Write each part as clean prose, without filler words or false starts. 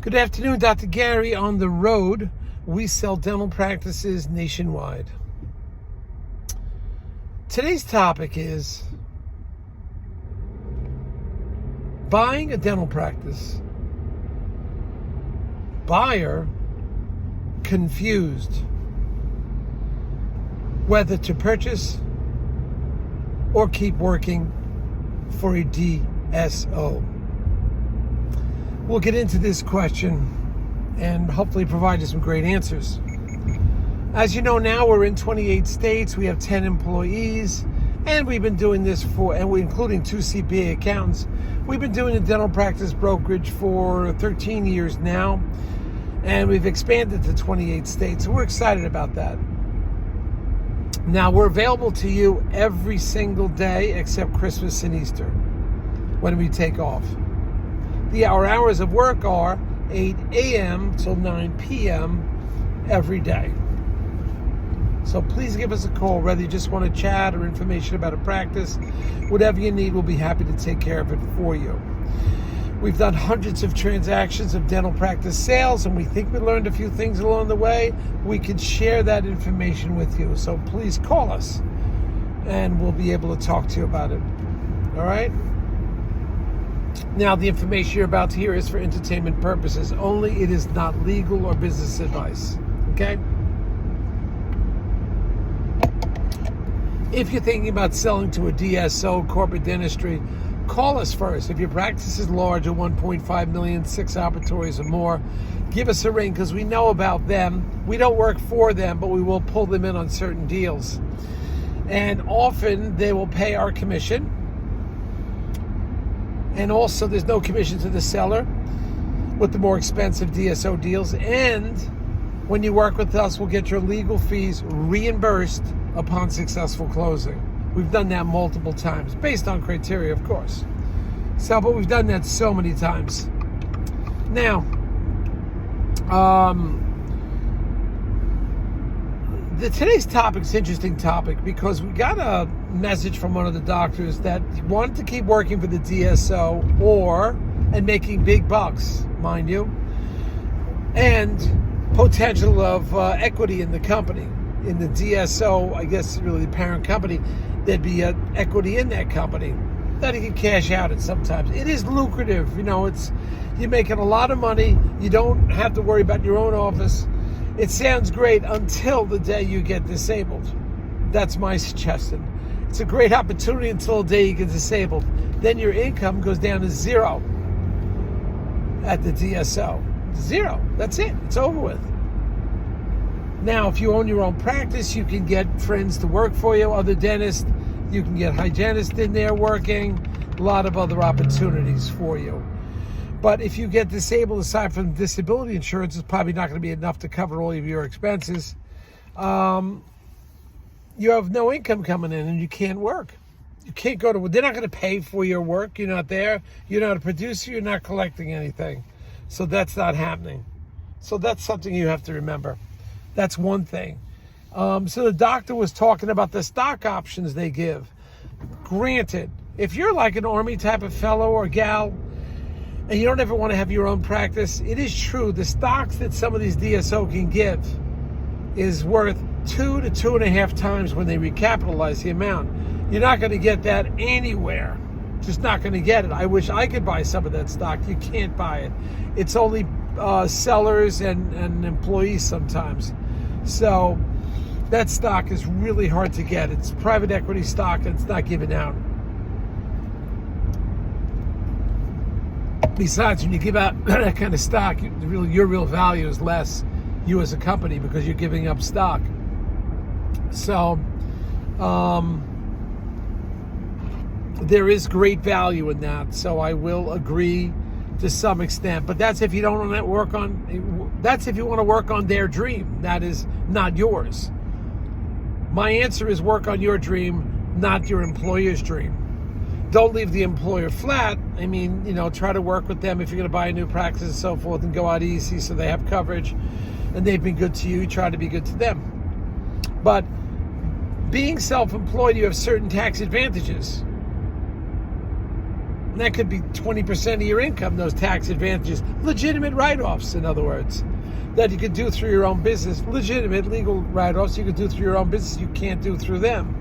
Good afternoon, Dr. Gary on the road. We sell dental practices nationwide. Today's topic is buying a dental practice. Buyer confused whether to purchase or keep working for a DSO. We'll get into this question and hopefully provide you some great answers. As you know, now we're in 28 states. We have 10 employees, and we've been doing this including 2 CPA accountants. We've been doing a dental practice brokerage for 13 years now, and we've expanded to 28 states. So we're excited about that. Now, we're available to you every single day except Christmas and Easter when we take off. Our hours of work are 8 a.m. till 9 p.m. every day. So please give us a call, whether you just want to chat or information about a practice. Whatever you need, we'll be happy to take care of it for you. We've done hundreds of transactions of dental practice sales, and we think we learned a few things along the way. We can share that information with you. So please call us, and we'll be able to talk to you about it. All right? Now, the information you're about to hear is for entertainment purposes only. It is not legal or business advice. Okay? If you're thinking about selling to a DSO, corporate dentistry, call us first. If your practice is large, at 1.5 million, 6 operatories or more, give us a ring because we know about them. We don't work for them, but we will pull them in on certain deals. And often they will pay our commission. And also there's no commission to the seller with the more expensive DSO deals. And when you work with us, we'll get your legal fees reimbursed upon successful closing. We've done that multiple times, based on criteria, of course. But we've done that so many times. Now, today's topic is an interesting topic because we got a message from one of the doctors that wanted to keep working for the DSO and making big bucks, mind you, and potential of equity in the company. In the DSO, I guess really the parent company, there'd be equity in that company that he can cash out at sometimes. It is lucrative, you're making a lot of money. You don't have to worry about your own office. It sounds great until the day you get disabled. That's my suggestion. It's a great opportunity until the day you get disabled. Then your income goes down to zero at the DSO. Zero. That's it. It's over with. Now, if you own your own practice, you can get friends to work for you, other dentists. You can get hygienists in there working. A lot of other opportunities for you. But if you get disabled, aside from disability insurance, it's probably not going to be enough to cover all of your expenses. You have no income coming in and you can't work. You can't go to, they're not going to pay for your work. You're not there. You're not a producer. You're not collecting anything. So that's not happening. So that's something you have to remember. That's one thing. So the doctor was talking about the stock options they give. Granted, if you're like an Army type of fellow or gal, and you don't ever want to have your own practice, it is true, the stocks that some of these DSO can give is worth 2 to 2.5 times when they recapitalize the amount. You're not going to get that anywhere. Just not going to get it. I wish I could buy some of that stock. You can't buy it. It's only sellers and employees sometimes. So that stock is really hard to get. It's private equity stock and it's not given out. Besides, when you give out that kind of stock, your real value is less, you as a company, because you're giving up stock. So there is great value in that. So I will agree to some extent. But that's if you don't want to work on. That's if you want to work on their dream. That is not yours. My answer is work on your dream, not your employer's dream. Don't leave the employer flat. Try to work with them if you're going to buy a new practice and so forth, and go out easy so they have coverage and they've been good to you. Try to be good to them. But being self-employed, you have certain tax advantages. And that could be 20% of your income, those tax advantages. Legitimate write-offs, in other words, that you could do through your own business. Legitimate legal write-offs you could do through your own business. You can't do through them.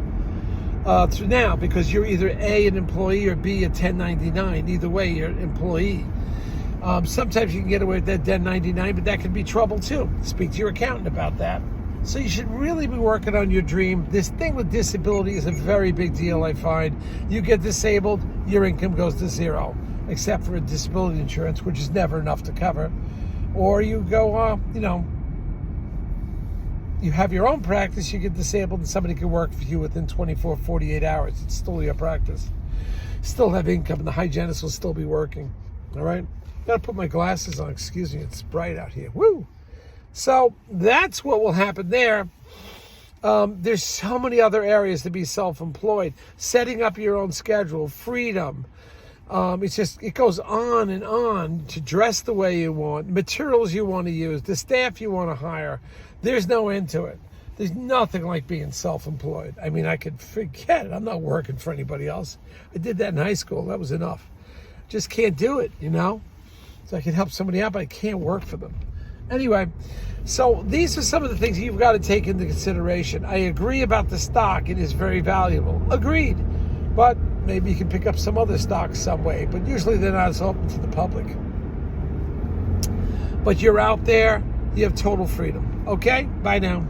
Through now, because you're either A, an employee, or B, a 1099. Either way, you're an employee. Sometimes you can get away with that 1099, but that can be trouble too. Speak to your accountant about that. So you should really be working on your dream. This thing with disability is a very big deal, I find. You get disabled, your income goes to zero, except for a disability insurance, which is never enough to cover. Or you go, you have your own practice, you get disabled, and somebody can work for you within 24, 48 hours. It's still your practice. Still have income, and the hygienist will still be working. All right? Gotta put my glasses on. Excuse me, it's bright out here. Woo! So that's what will happen there. There's so many other areas to be self-employed. Setting up your own schedule, freedom. It goes on and on to dress the way you want, materials you want to use, the staff you want to hire. There's no end to it. There's nothing like being self-employed. I mean, I could forget it. I'm not working for anybody else. I did that in high school. That was enough. Just can't do it, So I can help somebody out, but I can't work for them. Anyway, so these are some of the things you've got to take into consideration. I agree about the stock. It is very valuable. Agreed. But maybe you can pick up some other stocks some way. But usually they're not as open to the public. But you're out there. You have total freedom. Okay? Bye now.